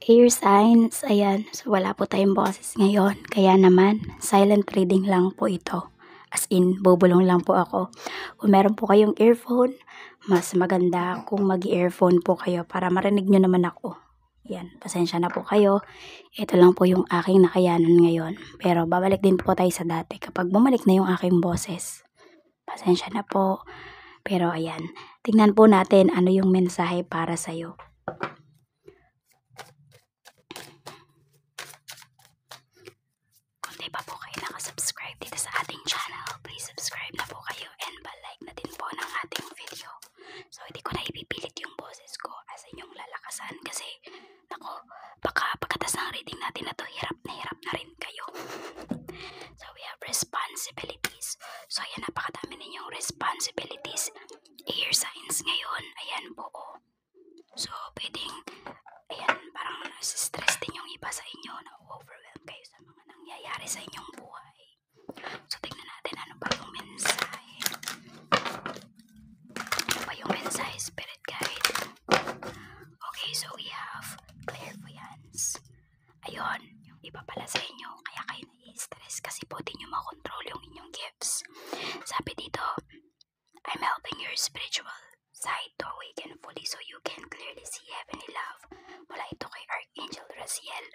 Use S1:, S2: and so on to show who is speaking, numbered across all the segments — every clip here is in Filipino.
S1: Air signs, ayan. So, wala po tayong boses ngayon. Kaya naman, silent reading lang po ito. As in, bubulong lang po ako. Kung meron po kayong earphone, mas maganda kung mag-earphone po kayo para marinig nyo naman ako. Yan, pasensya na po kayo. Ito lang po yung aking nakayanan ngayon. Pero babalik din po tayo sa dati kapag bumalik na yung aking boses. Pasensya na po. Pero ayan, tingnan po natin ano yung mensahe para sa'yo. Kung di pa po kayo nakasubscribe dito sa ating channel, please subscribe na po kayo and like na din po ng ating video. So hindi ko na ipipilit yung boses ko as inyong lalakasan kasi nako, baka pagkatas ng reading natin na to, hirap na rin kayo. So we have responsibilities. So ayan, napakadami ninyong responsibilities. Air signs ngayon, ayan po. So pwedeng, ayan, parang nasa-stress din yung iba sa inyo, na-overwhelm kayo sa mga nangyayari sa inyong buhay. So tignan natin ano pa yung mensahe. Ano pa yung mensahe, Spirit Guide? Okay, so we have clairvoyance. Ayun, yung iba pala sa inyo, kaya kayo nai-stress kasi po di nyo makontrol yung inyong gifts. Sabi dito, I'm helping your spiritual side to awaken fully so you can clearly see heavenly love. Mula ito kay Archangel Raziel.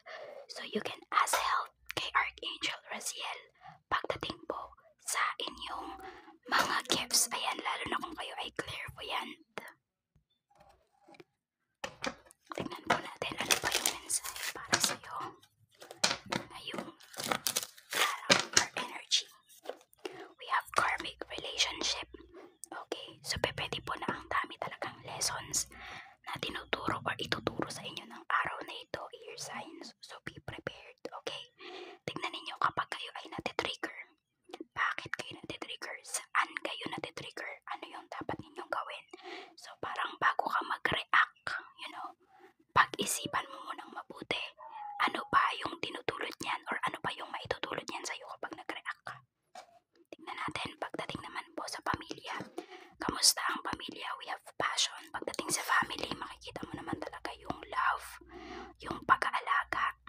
S1: So you can ask help kay Archangel Raziel pagdating po sa inyong mga gifts. Ayan, lalo na kung kayo ay clairvoyant. Tingnan po natin ano pa yung mensahe para sa'yo. Ngayong araw or energy. We have karmic relationship. Okay, so pwede po na ang dami talagang lessons na tinuturo or ituturo sa inyo ng araw na ito, air signs. So be prepared, okay? Tignan ninyo kapag kayo ay natitrigger. Bakit kayo natitrigger? Saan kayo natitrigger? Ano yung dapat ninyong gawin? So parang bago ka mag-react, pag-isipan mo munang mabuti. Ano ba yung tinutulot niyan or ano ba yung maitutulot niyan sa'yo kapag nag-react ka? Tingnan natin pagdating naman po sa pamilya. Kamusta ang pamilya? We have passion. Pagdating sa family, makikita mo naman talaga yung love, yung pag-aalaga.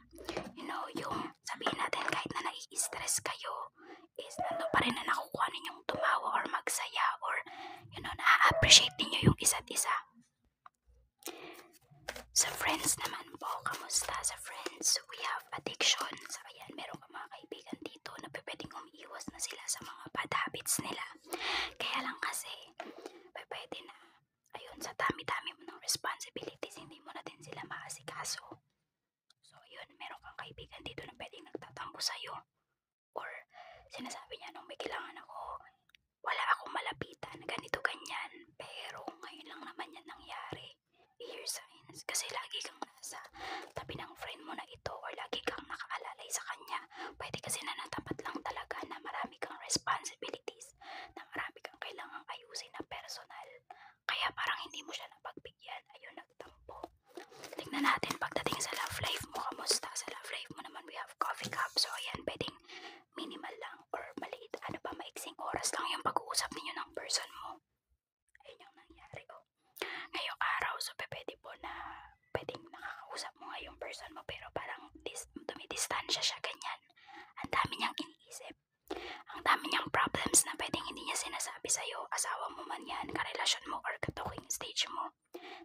S1: Yung sabihin natin kahit na nai-stress kayo, is nandun pa rin na nakukuha ninyong tumawa or magsaya or, na-appreciate ninyo yung isa't isa. Sa friends naman po, kamusta sa friends? We have addiction. So ayan, meron ka mga kaibigan dito na pwedeng umiiwas na sila sa mga bad habits nila. Kaya lang kasi, pwede na, ayun, sa dami-dami mo ng responsibilities, hindi mo na din sila maasikaso. So ayun, meron kang kaibigan dito na pwedeng nagtatampo sa'yo. Or sinasabi niya nung may kailangan ako, wala akong malapitan, ganito ganyan. Pero ngayon lang naman yan nangyari. Air signs. Kasi lagi kang nasa tabi ng friend mo na ito or lagi kang nakaalalay sa kanya. Pwede kasi na natapat lang talaga na marami kang responsibilities, na marami kang kailangang ayusin na personal. Kaya parang hindi mo siya napagbigyan. Ayun, nagtampo. Tingnan natin pagdating sa love life mo. Kamusta sa love life mo naman? We have coffee cup. So ayan, pwedeng minimal lang or maliit. Ano ba, maiksing oras lang yung pag-uusap ninyo ng person mo. Ayun yung nangyari. Ngayong araw, so pwede po na pwedeng nakakausap mo nga yung person mo pero parang dumidistansya siya, ganyan. Ang dami niyang iniisip. Ang dami niyang problems na pwedeng hindi niya sinasabi sa'yo. Asawa mo man yan, karelasyon mo or ka-talking stage mo.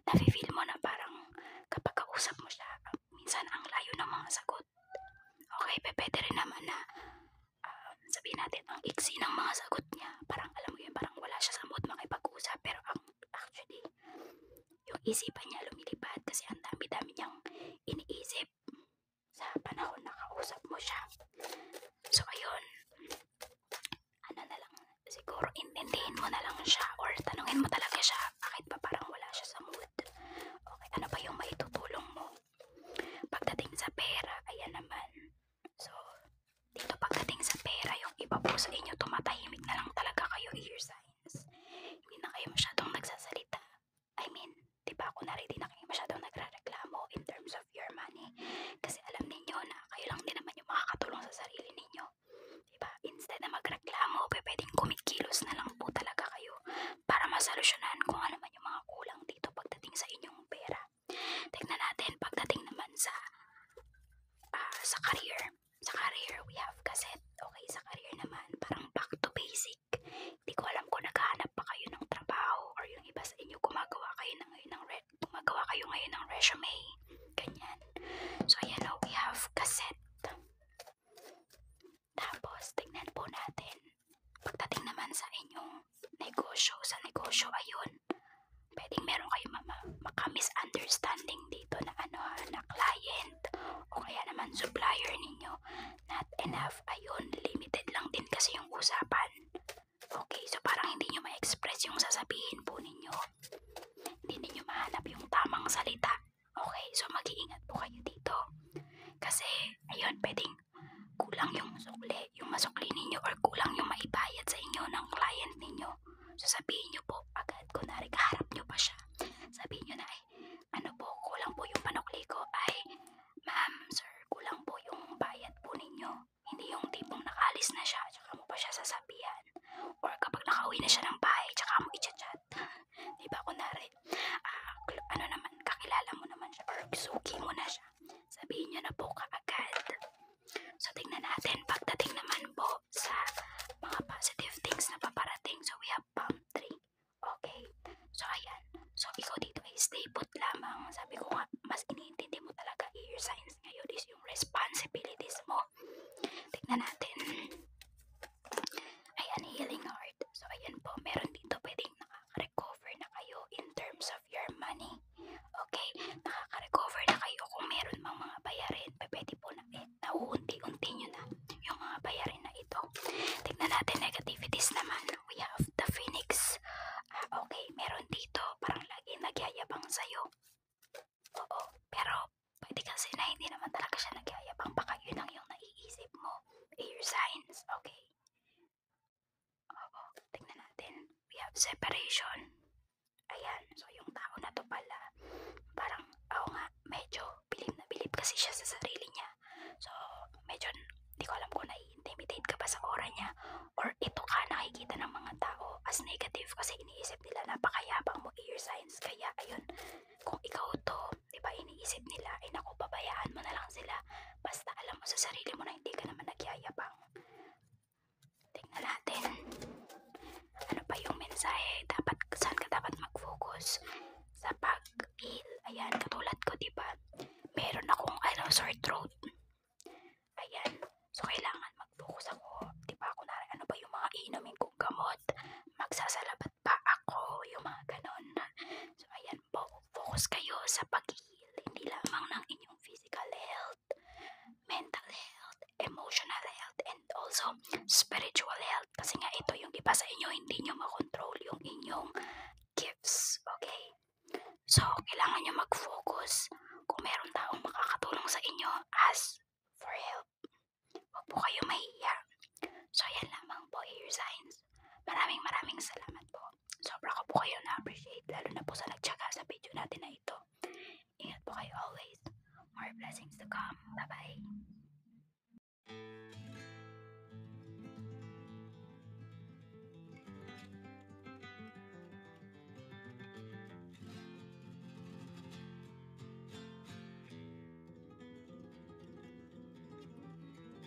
S1: Nafe-feel mo na parang kapag kausap mo siya, minsan ang layo ng mga sagot. Okay, pwede rin naman na sabihin natin ang iksi ng mga sagot niya. Parang alam mo yun, parang wala siya sa mood makipag-usap pero actually yung isipan niya lumilipad kasi ang dami-dami niyang iniisip sa panahon na kausap mo siya. So ayun, ano na lang, siguro intindihin mo na lang siya or tanungin mo talaga siya bakit ba parang wala siya sa mood. Okay, ano ba yung maitutulong mo? Pagdating sa pera, ayan naman. So dito pagdating sa pera, yung iba po sa inyo tumatahimik na lang talaga kayo, air signs. Hindi na kayo masyadong nagsasalita. I mean, diba kunwari di na kayo masyadong nagre-reklamo in terms of your money. Kasi alam ninyo na kayo lang din naman yung makakatulong sa sarili ninyo. Diba? Instead na magreklamo, pwedeng kumikilos na lang po talaga kayo para masolusyonan kung ano man yung mga kulang dito pagdating sa inyong pera. kayo ngayon ng resume. Ganyan. So, ayan o, we have cassette. Tapos, tignan po natin. Pagdating naman sa inyong negosyo, ayun, pwedeng meron kayo maka-misunderstanding dito na na client o kaya naman supplier ninyo. Not enough, ayun, limited lang din kasi yung usapan. Okay, so parang hindi nyo ma-express yung sasabihin po ninyo. Hindi ninyo mahanap yung tamang salita. Okay, so mag-iingat po kayo dito. Kasi, ayun, pwedeng kulang yung masukli ninyo or kulang yung maibayad sa inyo ng client ninyo. So sabihin nyo po agad, kunwari kaharap nyo pa siya. Sabihin nyo na kulang po yung panukli ko. Ma'am, sir, kulang po yung bayad po ninyo. Hindi yung tipong nakalis na siya, tsaka mo pa siya sasabihan. Or kapag nakauwi na siya ng bahay, tsaka mo i-chat. Diba, kunwari, kakilala mo naman siya or suki mo na siya. Sabihin nyo na po kaagad. So, tingnan natin, pagdating naman po sa mga positive things na paparating. So, we have palm tree. Okay. So, ayan. So, ikaw dito ay stay put lamang. Sabi ko nga, mas iniintindi mo talaga air signs ngayon is yung responsibilities mo. Tingnan natin. Ayan, healing heart. So, ayan po, meron dito pwedeng nakaka-recover na kayo in terms of your money. Okay, nakaka-recover na kayo kung meron mang mga bayarin. Pwede po na nauunti-unti nyo na yung mga bayarin na ito. Tignan natin negativities naman. We have the phoenix. Okay, meron dito parang lagi nagyayabang sa'yo. Oo, pero pwede kasi na hindi naman talaga siya nagyayabang. Baka yun ang yung naiisip mo. Air signs, okay. Oo, tignan natin. We have separation. Ayan, so yung tao na to pala, parang, medyo bilib na bilib kasi siya sa sarili niya. So, medyo, di ko alam kung nai-intimidate ka ba sa aura niya or ito ka nakikita ng mga tao as negative kasi iniisip nila napakayabang mo air signs. Kaya, ayun, kung ikaw to, di ba, iniisip nila, naku, babayaan mo na lang sila. Basta alam mo sa sarili mo na hindi ka naman nagyayabang. Tingnan natin. Ano pa yung mensahe? Saan ka dapat mag-focus? Sa pag-heal. Ayan, katulad ko, diba? Meron akong, sore throat. Ayan. So, kailangan mag-focus ako. Diba, kunwari, ano ba yung mga inumin kong gamot? Magsasalabat pa ako. Yung mga ganon. So, ayan po. Focus kayo sa pag-heal. Hindi lamang ng inyong physical health, mental health, emotional health, and also spiritual health. Kasi nga ito yung iba sa inyo, hindi nyo makontrol yung inyong gifts. Okay? So, kailangan nyo mag-focus. Kung meron taong makakatulong sa inyo, ask for help. Huwag po kayo mahiya. So, yan lamang po, air signs. Maraming salamat po. Sobra ko po kayo na-appreciate, lalo na po sa nagtyaga sa video natin na ito. Ingat po kayo always. More blessings to come. Bye-bye.